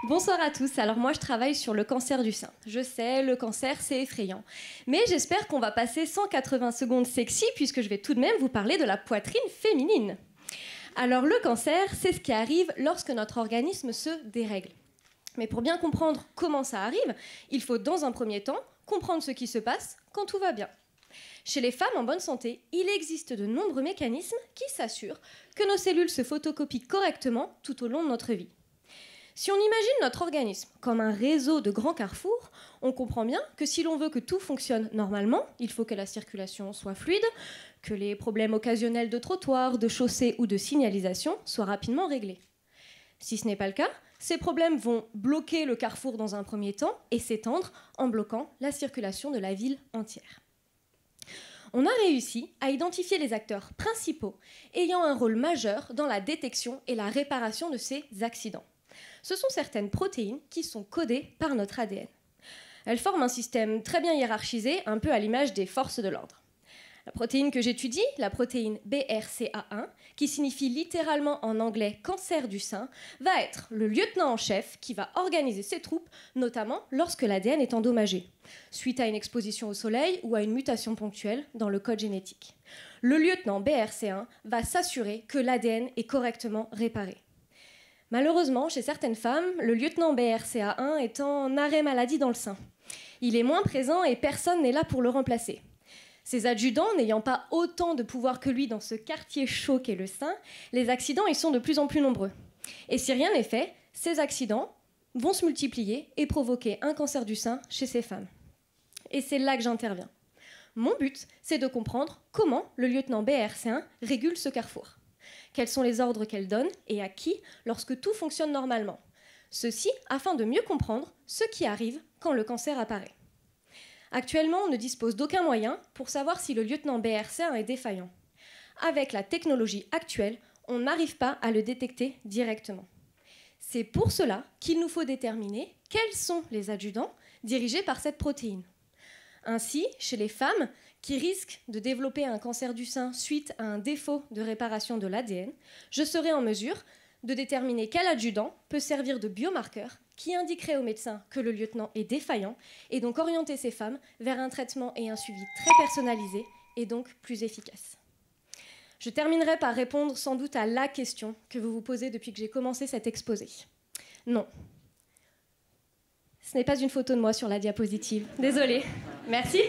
Bonsoir à tous, alors moi je travaille sur le cancer du sein. Je sais, le cancer c'est effrayant. Mais j'espère qu'on va passer 180 secondes sexy puisque je vais tout de même vous parler de la poitrine féminine. Alors le cancer, c'est ce qui arrive lorsque notre organisme se dérègle. Mais pour bien comprendre comment ça arrive, il faut dans un premier temps comprendre ce qui se passe quand tout va bien. Chez les femmes en bonne santé, il existe de nombreux mécanismes qui s'assurent que nos cellules se photocopient correctement tout au long de notre vie. Si on imagine notre organisme comme un réseau de grands carrefours, on comprend bien que si l'on veut que tout fonctionne normalement, il faut que la circulation soit fluide, que les problèmes occasionnels de trottoirs, de chaussées ou de signalisation soient rapidement réglés. Si ce n'est pas le cas, ces problèmes vont bloquer le carrefour dans un premier temps et s'étendre en bloquant la circulation de la ville entière. On a réussi à identifier les acteurs principaux ayant un rôle majeur dans la détection et la réparation de ces accidents. Ce sont certaines protéines qui sont codées par notre ADN. Elles forment un système très bien hiérarchisé, un peu à l'image des forces de l'ordre. La protéine que j'étudie, la protéine BRCA1, qui signifie littéralement en anglais cancer du sein, va être le lieutenant en chef qui va organiser ses troupes, notamment lorsque l'ADN est endommagé, suite à une exposition au soleil ou à une mutation ponctuelle dans le code génétique. Le lieutenant BRCA1 va s'assurer que l'ADN est correctement réparé. Malheureusement, chez certaines femmes, le lieutenant BRCA1 est en arrêt maladie dans le sein. Il est moins présent et personne n'est là pour le remplacer. Ses adjudants n'ayant pas autant de pouvoir que lui dans ce quartier chaud qu'est le sein, les accidents y sont de plus en plus nombreux. Et si rien n'est fait, ces accidents vont se multiplier et provoquer un cancer du sein chez ces femmes. Et c'est là que j'interviens. Mon but, c'est de comprendre comment le lieutenant BRCA1 régule ce carrefour. Quels sont les ordres qu'elle donne et à qui lorsque tout fonctionne normalement. Ceci afin de mieux comprendre ce qui arrive quand le cancer apparaît. Actuellement, on ne dispose d'aucun moyen pour savoir si le lieutenant BRCA1 est défaillant. Avec la technologie actuelle, on n'arrive pas à le détecter directement. C'est pour cela qu'il nous faut déterminer quels sont les adjudants dirigés par cette protéine. Ainsi, chez les femmes qui risquent de développer un cancer du sein suite à un défaut de réparation de l'ADN, je serai en mesure de déterminer quel adjudant peut servir de biomarqueur qui indiquerait au médecin que le lieutenant est défaillant et donc orienter ces femmes vers un traitement et un suivi très personnalisé et donc plus efficace. Je terminerai par répondre sans doute à la question que vous vous posez depuis que j'ai commencé cet exposé. Non. Ce n'est pas une photo de moi sur la diapositive. Désolée. Merci.